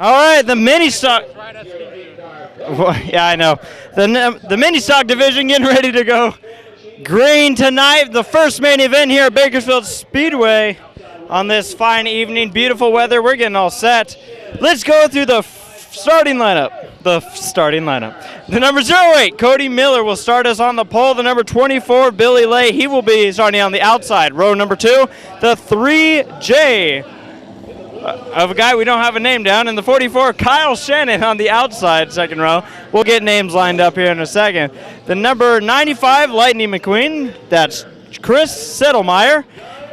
All right, the mini stock. Yeah, I know. The mini stock division getting ready to go green tonight. The first main event here at Bakersfield Speedway on this fine evening. Beautiful weather. We're getting all set. Let's go through the starting lineup. The number 08, Cody Miller, will start us on the pole. The number 24, Billy Lay, he will be starting on the outside. Row number 2, the 3J of a guy we don't have a name down, and the 44, Kyle Shannon, on the outside, second row. We'll get names lined up here in a second. The number 95, Lightning McQueen, that's Chris Settlemeyer,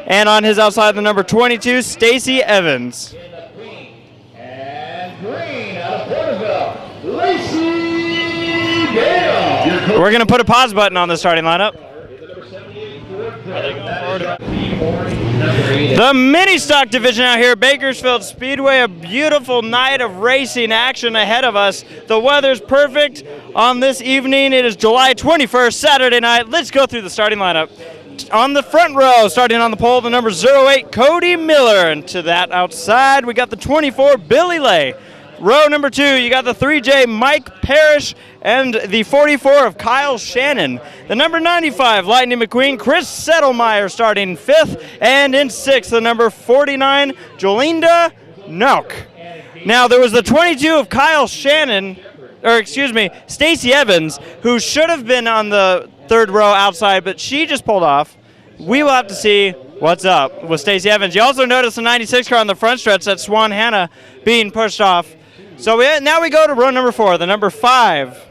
and on his outside, the number 22, Stacy Evans. And green out of Porterville, Lacey Dale. We're going to put a pause button on the starting lineup. The mini stock division out here at Bakersfield Speedway, a beautiful night of racing action ahead of us. The weather's perfect on this evening. It is July 21st, Saturday night. Let's go through the starting lineup. On the front row, starting on the pole, the number 08, Cody Miller. And to that outside, we got the 24, Billy Lay. Row number 2, you got the 3J, Mike Parrish, and the 44 of Kyle Shannon. The number 95, Lightning McQueen, Chris Settlemeyer starting 5th, and in 6th, the number 49, Jolinda Nook. Now, there was the 22 of Kyle Shannon, or excuse me, Stacy Evans, who should have been on the third row outside, but she just pulled off. We will have to see what's up with Stacy Evans. You also notice the 96 car on the front stretch, that's Swan Hannah, being pushed off. So now we go to row number 4, the number 5.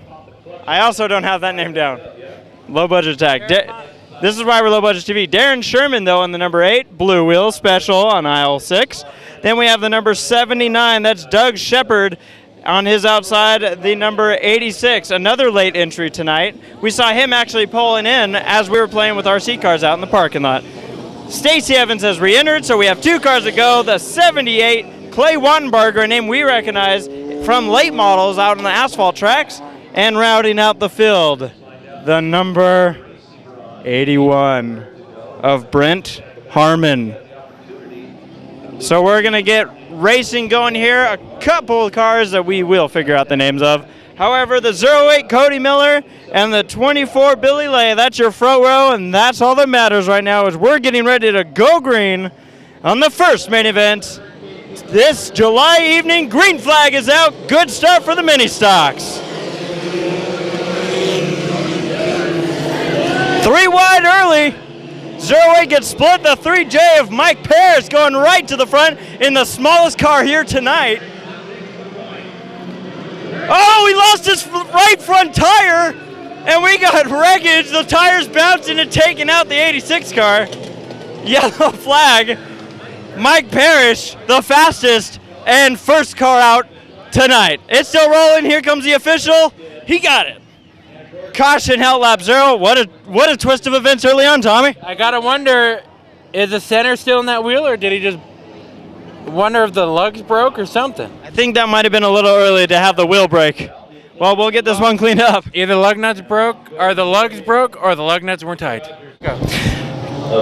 I also don't have that name down. Low budget tag. This is why we're low budget TV. Darren Sherman, though, on the number 8, Blue Wheel Special on aisle 6. Then we have the number 79, that's Doug Shepard. On his outside, the number 86, another late entry tonight. We saw him actually pulling in as we were playing with RC cars out in the parking lot. Stacy Evans has re-entered, so we have 2 cars to go. The 78, Clay Wattenbarger, a name we recognize from late models out on the asphalt tracks, and rounding out the field, the number 81 of Brent Harmon. So we're going to get racing going here. A couple of cars that we will figure out the names of. However, the 08 Cody Miller and the 24 Billy Lay, that's your front row, and that's all that matters right now as we're getting ready to go green on the first main event. This July evening, green flag is out. Good start for the mini stocks. 3 wide early. 08 gets split. The 3J of Mike Parrish going right to the front in the smallest car here tonight. Oh, he lost his right front tire, and we got wreckage. The tire's bouncing and taking out the 86 car. Yellow flag. Mike Parrish, the fastest and first car out tonight. It's still rolling. Here comes the official. He got it. Caution, held lap 0. What a twist of events early on, Tommy. I gotta wonder, is the center still in that wheel, or did he just wonder if the lugs broke or something? I think that might have been a little early to have the wheel break. Well, we'll get this one cleaned up. Either lug nuts broke, or the lugs broke, or the lug nuts weren't tight. Go.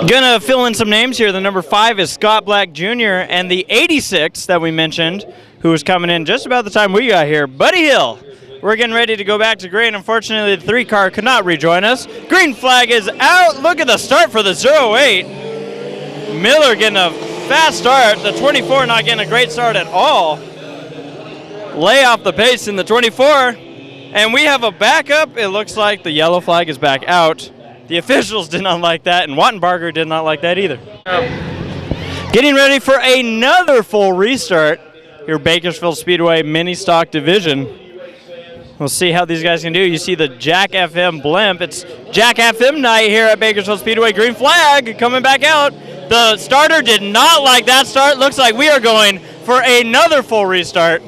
Gonna fill in some names here. The number 5 is Scott Black Jr. and the 86 that we mentioned, who was coming in just about the time we got here, Buddy Hill. We're getting ready to go back to green. Unfortunately, the 3 car could not rejoin us. Green flag is out. Look at the start for the 08. Miller getting a fast start. The 24 not getting a great start at all. Lay off the pace in the 24. And we have a backup. It looks like the yellow flag is back out. The officials did not like that, and Wattenbarger did not like that either. Getting ready for another full restart here, Bakersfield Speedway mini stock division. We'll see how these guys can do. You see the Jack FM blimp. It's Jack FM night here at Bakersfield Speedway. Green flag coming back out. The starter did not like that start. Looks like we are going for another full restart,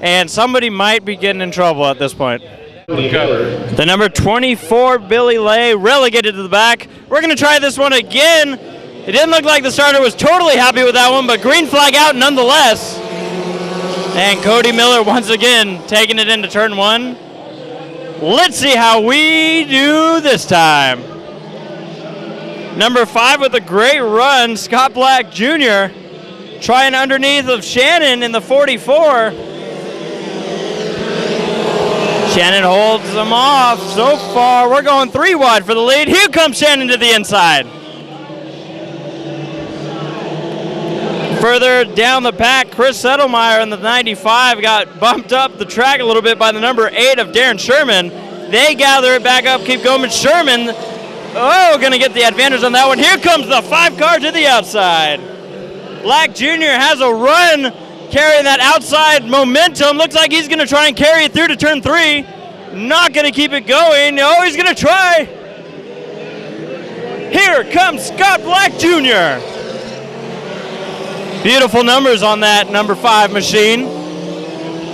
and somebody might be getting in trouble at this point. The number 24, Billy Lay, relegated to the back. We're going to try this one again. It didn't look like the starter was totally happy with that one, but green flag out nonetheless. And Cody Miller once again taking it into turn 1. Let's see how we do this time. Number 5 with a great run, Scott Black Jr. trying underneath of Shannon in the 44. Shannon holds them off. So far, we're going 3 wide for the lead. Here comes Shannon to the inside. Further down the pack, Chris Settlemeyer in the 95 got bumped up the track a little bit by the number 8 of Darren Sherman. They gather it back up, keep going, but Sherman, gonna get the advantage on that one. Here comes the 5 car to the outside. Black Jr. has a run carrying that outside momentum. Looks like he's gonna try and carry it through to turn 3. Not gonna keep it going. Oh, he's gonna try. Here comes Scott Black Jr. Beautiful numbers on that number 5 machine.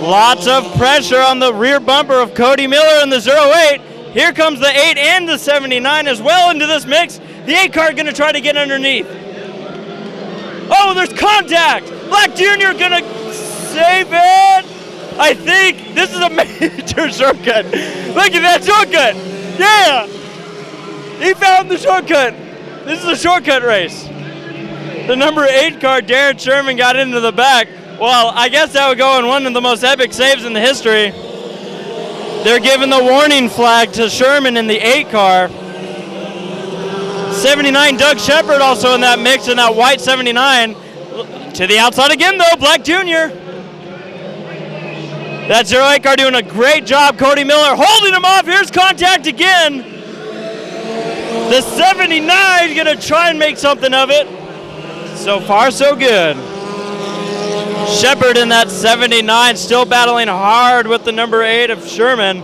Lots of pressure on the rear bumper of Cody Miller in the 08. Here comes the 8 and the 79 as well into this mix. The 8 car gonna try to get underneath. Oh, there's contact. Black Jr. gonna save it. I think this is a major shortcut. Look at that shortcut. Yeah, he found the shortcut. This is a shortcut race. The number 8 car, Darren Sherman, got into the back. Well, I guess that would go in one of the most epic saves in the history. They're giving the warning flag to Sherman in the 8 car. 79, Doug Shepard also in that mix in that white 79. To the outside again though, Black Jr. That 08 car doing a great job. Cody Miller holding him off. Here's contact again. The 79 is gonna try and make something of it. So far, so good. Shepard in that 79 still battling hard with the number 8 of Sherman.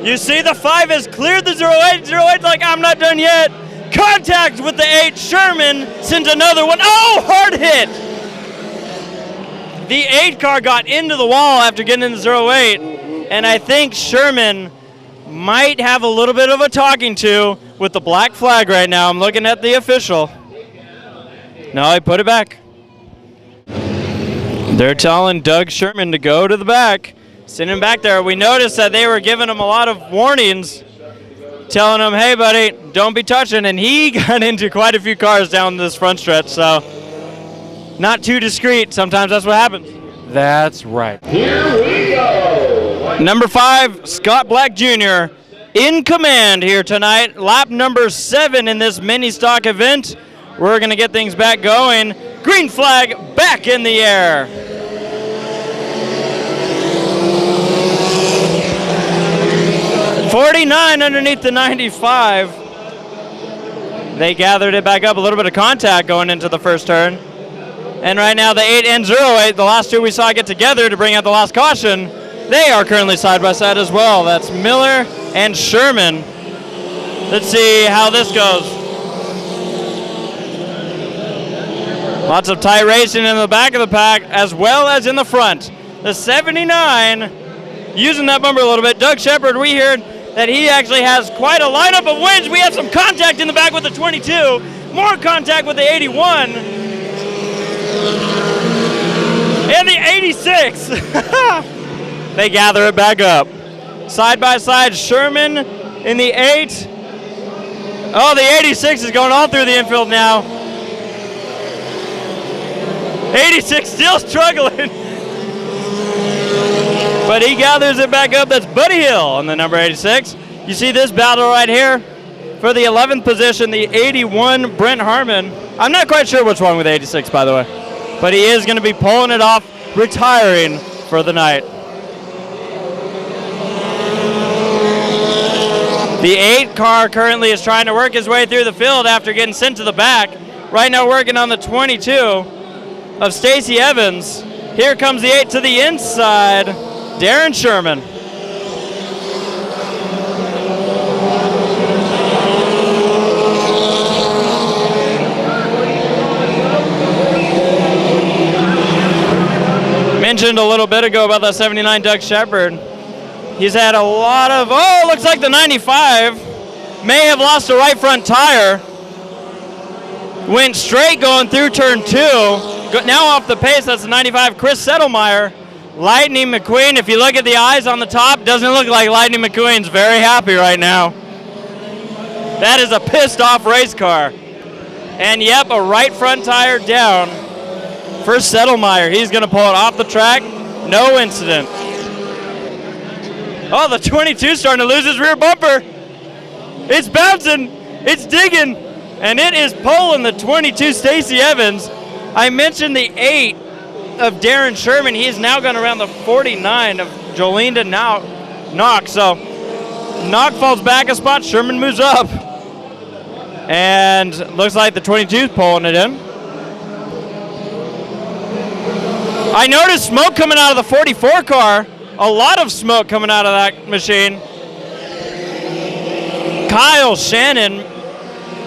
You see the 5 has cleared the 08. 08's like, I'm not done yet. Contact with the 8. Sherman sends another one. Oh, hard hit. The 8 car got into the wall after getting in the 08. And I think Sherman might have a little bit of a talking to with the black flag right now. I'm looking at the official. No, he put it back. They're telling Doug Sherman to go to the back. Send him back there. We noticed that they were giving him a lot of warnings, telling him, hey, buddy, don't be touching. And he got into quite a few cars down this front stretch, so not too discreet. Sometimes that's what happens. That's right. Here we go. Number 5, Scott Black Jr. in command here tonight. Lap number 7 in this mini stock event. We're going to get things back going. Green flag back in the air. .49 underneath the 95. They gathered it back up. A little bit of contact going into the first turn. And right now the 8 and 08, the last 2 we saw get together to bring out the last caution, they are currently side by side as well. That's Miller and Sherman. Let's see how this goes. Lots of tight racing in the back of the pack as well as in the front. The 79 using that bumper a little bit. Doug Shepard, we heard that he actually has quite a lineup of wins. We have some contact in the back with the 22, more contact with the 81, and the 86. They gather it back up. Side by side, Sherman in the 8. Oh, the 86 is going all through the infield now. 86 still struggling. But he gathers it back up. That's Buddy Hill on the number 86. You see this battle right here for the 11th position, the 81 Brent Harmon. I'm not quite sure what's wrong with 86, by the way, but he is going to be pulling it off, retiring for the night. The 8 car currently is trying to work his way through the field after getting sent to the back. Right now working on the 22 of Stacy Evans. Here comes the 8 to the inside, Darren Sherman. Mentioned a little bit ago about the 79 Doug Shepard. He's had a lot of, looks like the 95 may have lost a right front tire. Went straight going through turn 2. Now off the pace, that's the 95, Chris Settlemeyer. Lightning McQueen, if you look at the eyes on the top, doesn't look like Lightning McQueen's very happy right now. That is a pissed off race car. And yep, a right front tire down for Settlemeyer. He's gonna pull it off the track, no incident. Oh, the 22 starting to lose his rear bumper. It's bouncing, it's digging, and it is pulling the 22 Stacey Evans. I mentioned the 8 of Darren Sherman. He is now going around the 49 of Jolinda Knock. So Knock falls back a spot, Sherman moves up. And looks like the 22 is pulling it in. I noticed smoke coming out of the 44 car. A lot of smoke coming out of that machine. Kyle Shannon,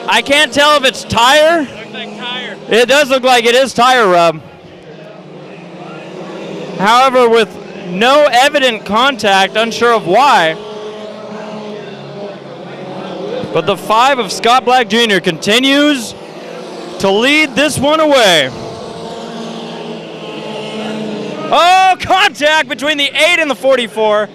I can't tell if it's tire. Looks like tire. It does look like it is tire rub. However, with no evident contact, unsure of why. But the 5 of Scott Black Jr. continues to lead this one away. Oh, contact between the 8 and the 44.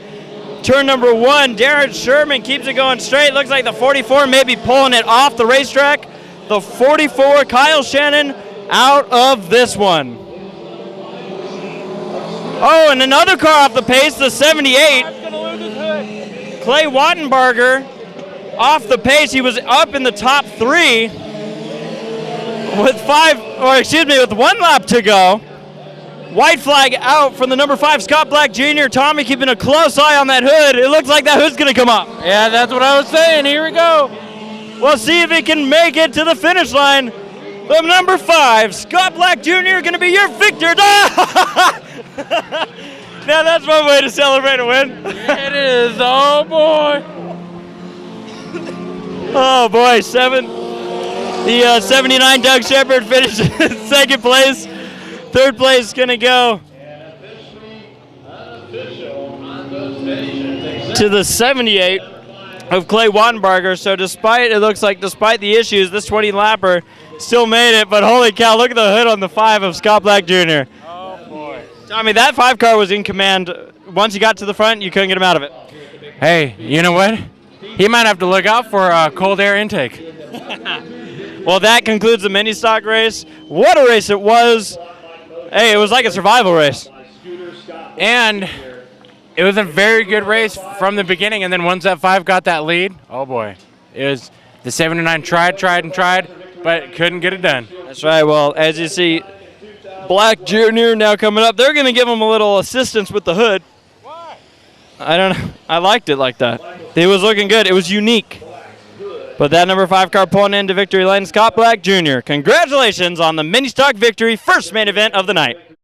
Turn number 1, Darren Sherman keeps it going straight. Looks like the 44 may be pulling it off the racetrack. The 44, Kyle Shannon, out of this one. Oh, and another car off the pace, the 78. Clay Wattenbarger off the pace. He was up in the top 3 with with 1 lap to go. White flag out from the number 5, Scott Black Jr. Tommy keeping a close eye on that hood. It looks like that hood's going to come up. Yeah, that's what I was saying. Here we go. We'll see if he can make it to the finish line. The number 5, Scott Black Jr. going to be your victor. Now that's one way to celebrate a win. It is. Oh, boy. Oh, boy. The 79 Doug Shepard finished in second place. Third place is going to go to the 78 of Clay Wattenbarger. So despite the issues, this 20-lapper still made it. But holy cow, look at the hood on the 5 of Scott Black Jr. Oh, boy. Tommy, that 5 car was in command. Once he got to the front, you couldn't get him out of it. Hey, you know what? He might have to look out for cold air intake. Well, that concludes the mini stock race. What a race it was. Hey, it was like a survival race. And it was a very good race from the beginning, and then once that 5 got that lead, oh boy. It was the 79 tried, but couldn't get it done. That's right. Well, as you see, Black Jr. now coming up. They're going to give him a little assistance with the hood. Why? I don't know. I liked it like that. It was looking good. It was unique. But that number 5 car pulling into victory lane, Scott Black Jr. Congratulations on the mini stock victory, first main event of the night.